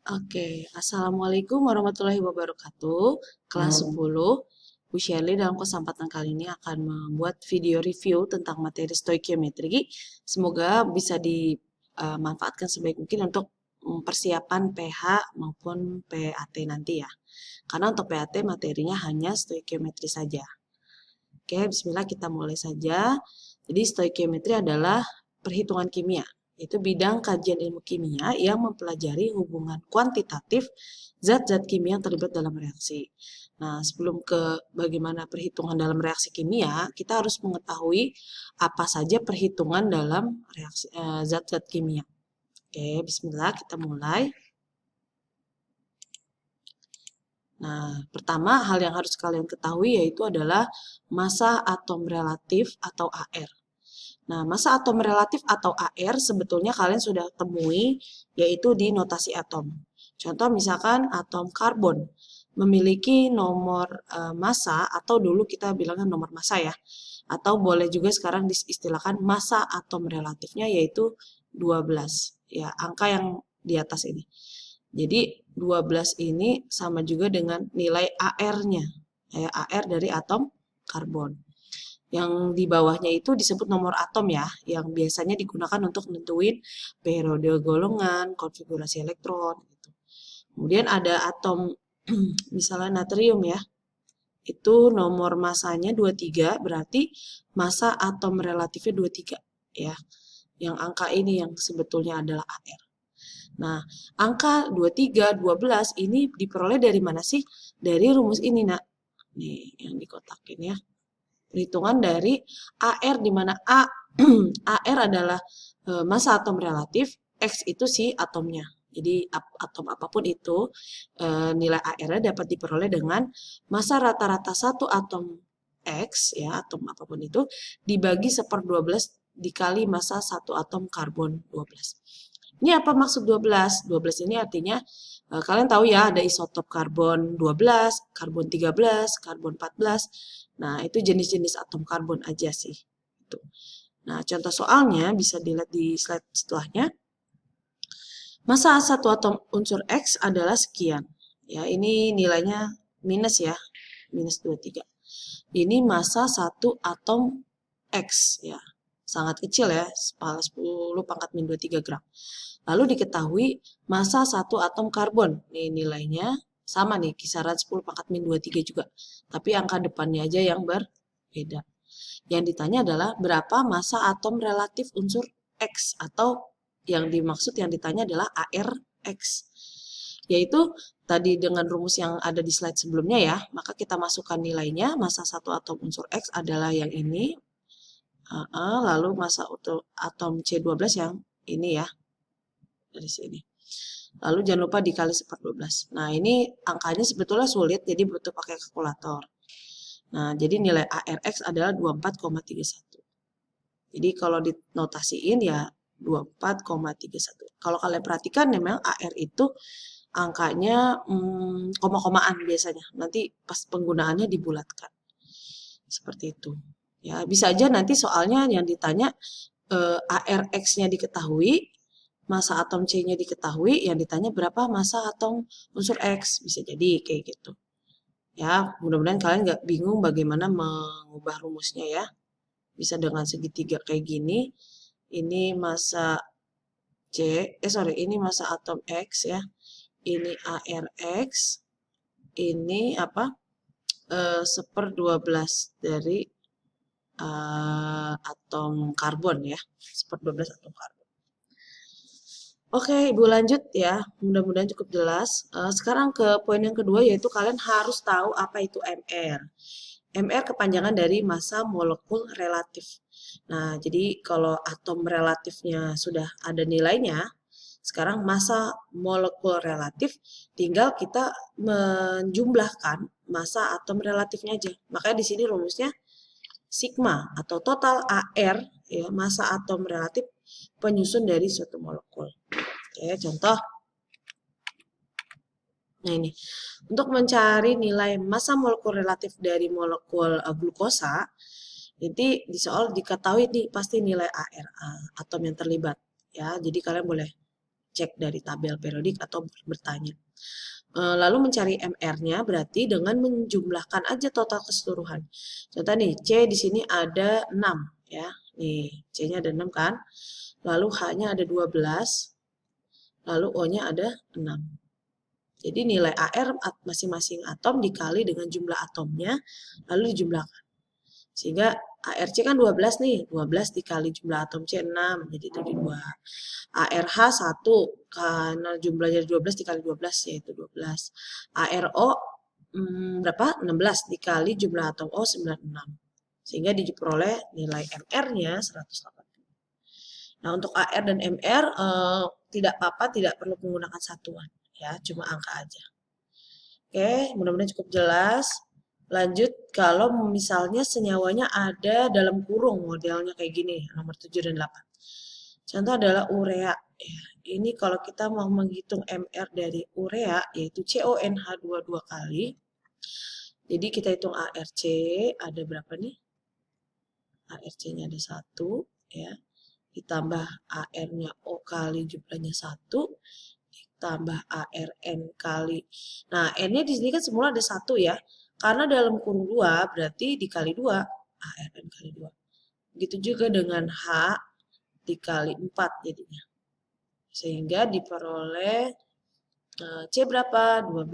Oke, Assalamualaikum warahmatullahi wabarakatuh. Kelas 10, Bu Shirley dalam kesempatan kali ini akan membuat video review tentang materi stoikiometri. Semoga bisa dimanfaatkan sebaik mungkin untuk persiapan PH maupun PAT nanti ya. Karena untuk PAT materinya hanya stoikiometri saja. Oke, bismillah kita mulai saja. Jadi stoikiometri adalah perhitungan kimia, yaitu bidang kajian ilmu kimia yang mempelajari hubungan kuantitatif zat-zat kimia yang terlibat dalam reaksi. Nah, sebelum ke bagaimana perhitungan dalam reaksi kimia, kita harus mengetahui apa saja perhitungan dalam reaksi zat-zat kimia. Oke, bismillah kita mulai. Nah, pertama hal yang harus kalian ketahui yaitu adalah massa atom relatif atau AR. Nah, massa atom relatif atau AR sebetulnya kalian sudah temui yaitu di notasi atom. Contoh misalkan atom karbon memiliki nomor massa atau dulu kita bilangnya nomor massa ya. Atau boleh juga sekarang diistilahkan massa atom relatifnya yaitu 12. Ya, angka yang di atas ini. Jadi 12 ini sama juga dengan nilai AR-nya. Ya, AR dari atom karbon. Yang di bawahnya itu disebut nomor atom ya, yang biasanya digunakan untuk nentuin periode golongan, konfigurasi elektron gitu. Kemudian ada atom misalnya natrium ya. Itu nomor masanya 23, berarti massa atom relatifnya 23 ya. Yang angka ini yang sebetulnya adalah AR. Nah, angka 23, 12 ini diperoleh dari mana sih? Dari rumus ini, Nak. Nih, yang dikotakin ya. Perhitungan dari AR di mana AR adalah massa atom relatif, X itu si atomnya. Jadi atom apapun itu nilai AR-nya dapat diperoleh dengan massa rata-rata satu atom X ya, atom apapun itu dibagi 1/12 dikali massa satu atom karbon 12. Ini apa maksud 12? 12 ini artinya kalian tahu ya ada isotop karbon 12, karbon 13, karbon 14. Nah, itu jenis-jenis atom karbon aja sih. Itu. Nah, contoh soalnya bisa dilihat di slide setelahnya. Massa satu atom unsur X adalah sekian. Ya, ini nilainya minus ya. Minus 23. Ini massa satu atom X ya. Sangat kecil ya, 10 pangkat min 23 gram. Lalu diketahui massa satu atom karbon. Nih nilainya sama nih, kisaran 10 pangkat min 23 juga. Tapi angka depannya aja yang berbeda. Yang ditanya adalah berapa massa atom relatif unsur X atau yang dimaksud yang ditanya adalah ARX. Yaitu tadi dengan rumus yang ada di slide sebelumnya ya, maka kita masukkan nilainya, massa satu atom unsur X adalah yang ini, lalu massa atom C12 yang ini ya, dari sini. Lalu jangan lupa dikali 1/12. Nah, ini angkanya sebetulnya sulit, jadi butuh pakai kalkulator. Nah, jadi nilai ARX adalah 24,31. Jadi kalau dinotasiin ya 24,31. Kalau kalian perhatikan memang AR itu angkanya koma-komaan biasanya. Nanti pas penggunaannya dibulatkan. Seperti itu. Ya, bisa aja nanti soalnya yang ditanya ARX-nya diketahui, massa atom C-nya diketahui, yang ditanya berapa massa atom unsur X. Bisa jadi kayak gitu. Ya, mudah-mudahan kalian nggak bingung bagaimana mengubah rumusnya ya. Bisa dengan segitiga kayak gini. Ini massa ini massa atom X ya. Ini ARX. Ini apa? 1/12 dari atom karbon ya. 1/12 atom karbon. Oke, Ibu lanjut ya. Mudah-mudahan cukup jelas. Sekarang ke poin yang kedua yaitu kalian harus tahu apa itu MR. MR kepanjangan dari massa molekul relatif. Nah, jadi kalau atom relatifnya sudah ada nilainya, sekarang massa molekul relatif tinggal kita menjumlahkan massa atom relatifnya aja. Makanya di sini rumusnya sigma atau total AR ya, massa atom relatif penyusun dari suatu molekul. Oke, contoh. Nah ini, untuk mencari nilai massa molekul relatif dari molekul glukosa, jadi di soal diketahui nih pasti nilai AR, atom yang terlibat. Ya, jadi kalian boleh cek dari tabel periodik atau bertanya. Lalu mencari MR-nya berarti dengan menjumlahkan aja total keseluruhan. Contoh nih, C di sini ada 6 ya. Nih, C-nya ada 6 kan. Lalu H-nya ada 12. Lalu O-nya ada 6. Jadi nilai AR masing-masing atom dikali dengan jumlah atomnya, lalu dijumlahkan. Sehingga ARC kan 12 nih, 12 dikali jumlah atom C 6, jadi itu di 2. ARH 1, karena jumlahnya 12 dikali 12 yaitu 12. ARO berapa? 16 dikali jumlah atom O 96. Sehingga diperoleh nilai MR-nya 180. Nah, untuk AR dan MR tidak apa-apa, tidak perlu menggunakan satuan. Ya, cuma angka aja. Oke, mudah-mudahan cukup jelas. Lanjut, kalau misalnya senyawanya ada dalam kurung, modelnya kayak gini, nomor 7 dan 8. Contoh adalah urea. Ya, ini kalau kita mau menghitung MR dari urea, yaitu CONH2 dua kali. Jadi kita hitung ARC, ada berapa nih? ARC-nya ada 1, ya. Ditambah AR-nya O kali jumlahnya 1, ditambah ARN kali. Nah, N-nya di sini kan semula ada 1 ya. Karena dalam kurung 2 berarti dikali 2, ARN kali 2. Begitu juga dengan H dikali 4 jadinya. Sehingga diperoleh C berapa? 12.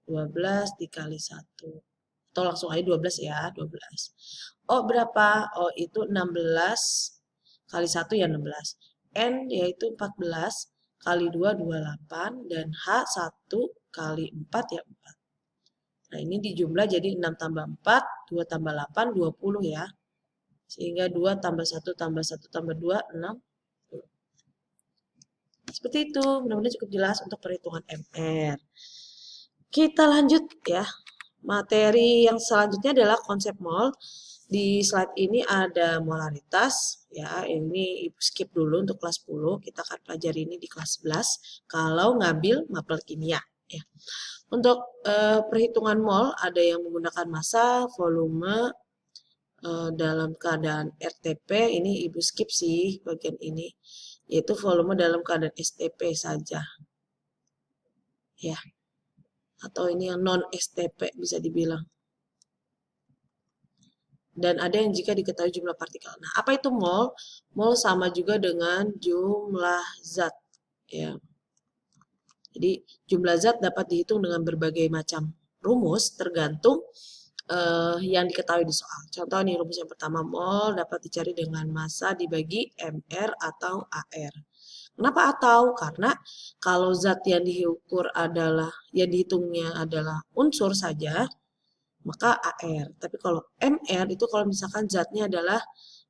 12 dikali 1. Atau langsung aja 12 ya, 12. O berapa? O itu 16 kali 1 ya 16. N yaitu 14 kali 2, 28. Dan H 1 kali 4 ya 4. Nah ini dijumlah jadi 6 tambah 4, 2 tambah 8, 20 ya. Sehingga 2 tambah 1 tambah 1 tambah 2, 6. Seperti itu, mudah-mudahan cukup jelas untuk perhitungan MR. Kita lanjut ya. Materi yang selanjutnya adalah konsep mol. Di slide ini ada molaritas, ya ini ibu skip dulu untuk kelas 10, kita akan pelajari ini di kelas 11, kalau ngambil mapel kimia. Ya. Untuk perhitungan mol ada yang menggunakan massa, volume, dalam keadaan RTP, ini ibu skip sih bagian ini, yaitu volume dalam keadaan STP saja. Ya, atau ini yang non STP bisa dibilang. Dan ada yang jika diketahui jumlah partikel. Nah, apa itu mol? Mol sama juga dengan jumlah zat. Ya. Jadi, jumlah zat dapat dihitung dengan berbagai macam rumus tergantung yang diketahui di soal. Contoh nih, rumus yang pertama, mol dapat dicari dengan massa dibagi MR atau AR. Kenapa atau? Karena kalau zat yang diukur adalah, yang dihitungnya adalah unsur saja, maka AR. Tapi kalau MR itu kalau misalkan zatnya adalah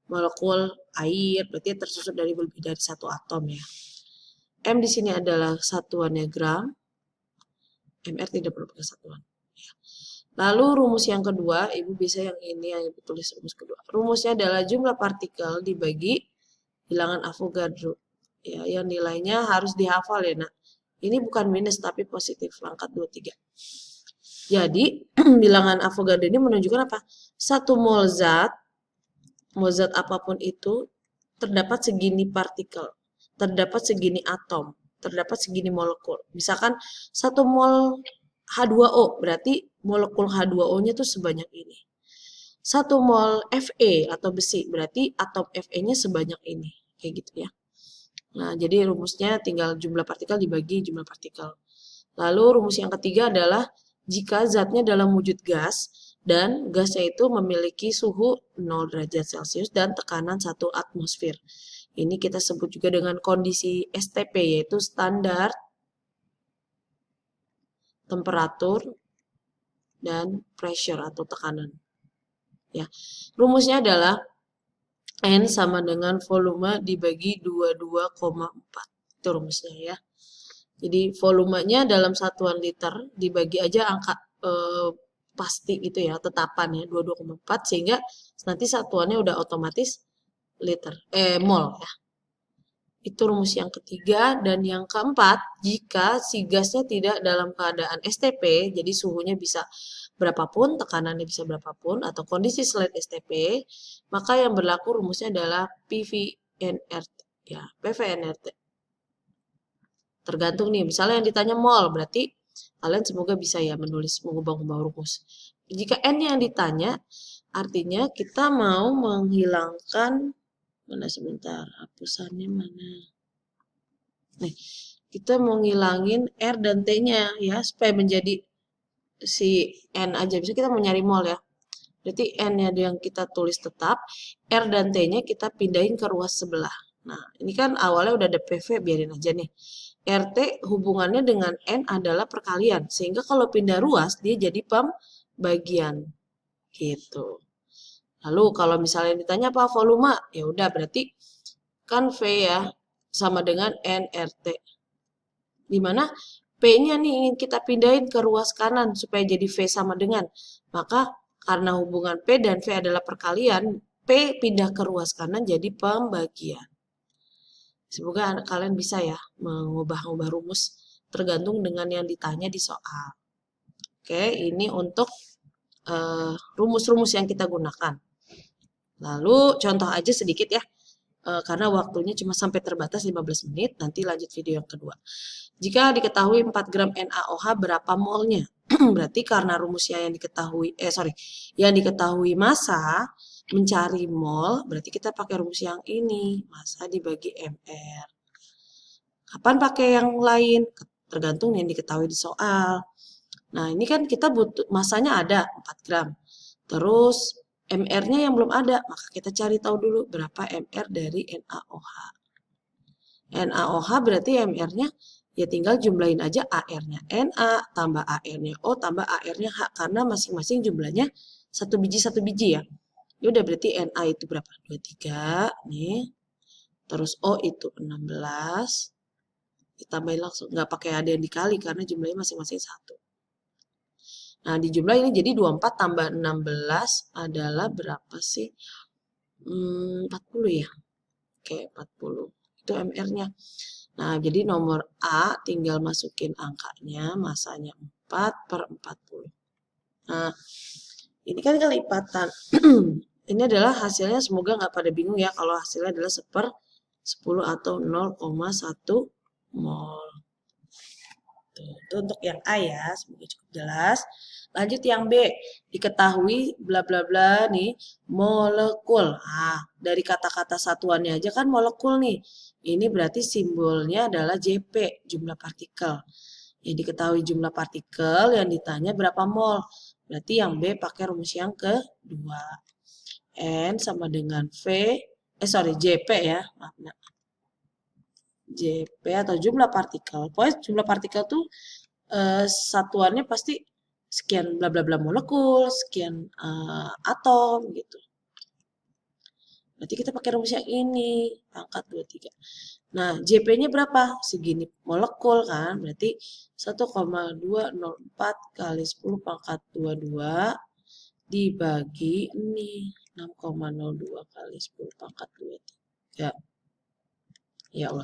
molekul air, berarti tersusun dari lebih dari satu atom ya. M di sini adalah satuannya gram, MR tidak perlu pakai satuan. Ya. Lalu rumus yang kedua, ibu bisa yang ini yang ibu tulis rumus kedua. Rumusnya adalah jumlah partikel dibagi bilangan Avogadro. Ya, yang nilainya harus dihafal ya nak. Ini bukan minus tapi positif, pangkat 23. Jadi, bilangan Avogadro ini menunjukkan apa? Satu mol zat apapun itu, terdapat segini partikel, terdapat segini atom, terdapat segini molekul. Misalkan satu mol H2O, berarti molekul H2O-nya tuh sebanyak ini. Satu mol Fe atau besi, berarti atom Fe-nya sebanyak ini. Kayak gitu ya. Nah, jadi rumusnya tinggal jumlah partikel dibagi jumlah partikel. Lalu rumus yang ketiga adalah jika zatnya dalam wujud gas dan gasnya itu memiliki suhu 0 derajat Celcius dan tekanan 1 atmosfer. Ini kita sebut juga dengan kondisi STP, yaitu standar temperatur dan pressure atau tekanan. Ya, rumusnya adalah N sama dengan volume dibagi 22,4. Itu rumusnya ya. Jadi volumenya dalam satuan liter dibagi aja angka pasti gitu ya, tetapan ya 22,4 sehingga nanti satuannya udah otomatis liter mol ya. Itu rumus yang ketiga dan yang keempat, jika si gasnya tidak dalam keadaan STP, jadi suhunya bisa berapapun, tekanannya bisa berapapun atau kondisi selain STP, maka yang berlaku rumusnya adalah PVNRT ya, PVNRT. tergantung nih, misalnya yang ditanya mol, berarti kalian semoga bisa ya mengubah-ubah rumus. Jika N yang ditanya, artinya kita mau menghilangkan, mana sebentar, hapusannya mana? Nih, kita mau ngilangin R dan T-nya ya, supaya menjadi si N aja. Bisa kita mau nyari mol ya. Berarti N-nya yang kita tulis tetap, R dan T-nya kita pindahin ke ruas sebelah. Nah, ini kan awalnya udah ada PV, biarin aja nih. RT hubungannya dengan N adalah perkalian, sehingga kalau pindah ruas, dia jadi pembagian. Gitu. Lalu kalau misalnya ditanya apa volume, ya udah berarti kan V ya, sama dengan NRT. Dimana P-nya nih ingin kita pindahin ke ruas kanan supaya jadi V sama dengan. Maka karena hubungan P dan V adalah perkalian, P pindah ke ruas kanan jadi pembagian. Semoga kalian bisa ya mengubah-ubah rumus tergantung dengan yang ditanya di soal. Oke, ini untuk rumus-rumus yang kita gunakan. Lalu contoh aja sedikit ya, karena waktunya cuma sampai terbatas 15 menit, nanti lanjut video yang kedua. Jika diketahui 4 gram NaOH berapa molnya? Berarti karena rumusnya yang diketahui, yang diketahui massa, mencari mol, berarti kita pakai rumus yang ini, massa dibagi MR. Kapan pakai yang lain? Tergantung yang diketahui di soal. Nah, ini kan kita butuh, massanya ada 4 gram. Terus MR-nya yang belum ada, maka kita cari tahu dulu berapa MR dari NaOH. NaOH berarti MR-nya ya tinggal jumlahin aja AR-nya Na tambah AR-nya O tambah AR-nya H, karena masing-masing jumlahnya satu biji ya. Ya udah berarti Na itu berapa? 23 nih. Terus O itu 16. Ditambahin langsung, nggak pakai ada yang dikali karena jumlahnya masing-masing 1. Nah, di jumlah ini jadi 24 tambah 16 adalah berapa sih? 40 ya? Oke, 40. Itu MR-nya. Nah, jadi nomor A tinggal masukin angkanya, masanya 4 per 40. Nah, ini kan kelipatan. Ini adalah hasilnya, semoga nggak pada bingung ya kalau hasilnya adalah 1/10 atau 0,1 mol. Itu untuk yang A ya, semoga cukup jelas. Lanjut yang B, diketahui bla bla bla nih, molekul. Nah, dari kata-kata satuannya aja kan molekul nih. Ini berarti simbolnya adalah JP, jumlah partikel. Yang diketahui jumlah partikel, yang ditanya berapa mol. Berarti yang B pakai rumus yang kedua. N sama dengan JP ya, maaf. JP atau jumlah partikel. Pokoknya jumlah partikel tuh satuannya pasti sekian bla bla bla molekul, sekian atom gitu. Berarti kita pakai rumus yang ini, pangkat 23. Nah, JP-nya berapa? Segini molekul kan, berarti 1,204 kali 10 pangkat 22 dibagi ini 6,02 kali 10 pangkat 23. Ya Allah.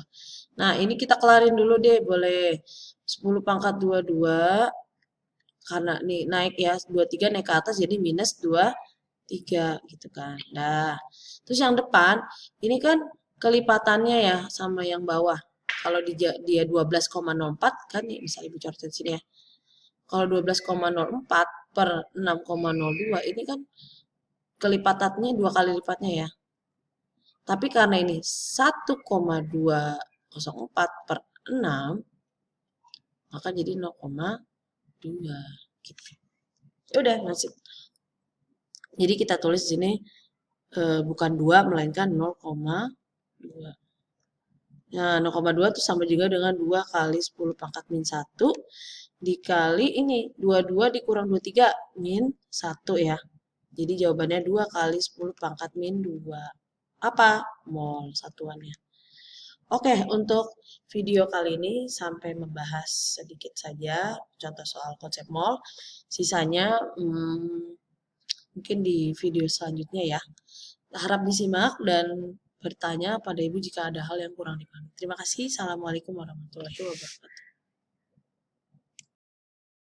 Nah, ini kita kelarin dulu deh, boleh 10 pangkat 22, karena nih naik ya, 23 naik ke atas jadi minus 23 gitu kan. Nah, terus yang depan, ini kan kelipatannya ya sama yang bawah. Kalau dia 12,04 kan nih, bisa Ibu coret sini ya. Kalau 12,04 per 6,02 ini kan kelipatannya 2 kali lipatnya ya. Tapi karena ini 1,204 per 6, maka jadi 0,2 gitu. Ya udah masih. Jadi kita tulis di sini bukan 2 melainkan 0,2. Nah, 0,2 itu sama juga dengan 2 kali 10 pangkat min 1 dikali ini 22 dikurang 23 min 1 ya. Jadi jawabannya 2 kali 10 pangkat min 2. Apa? Mol satuannya. Oke, untuk video kali ini sampai membahas sedikit saja contoh soal konsep mol. Sisanya mungkin di video selanjutnya ya. Harap disimak dan bertanya pada Ibu jika ada hal yang kurang dipahami. Terima kasih. Assalamualaikum warahmatullahi wabarakatuh.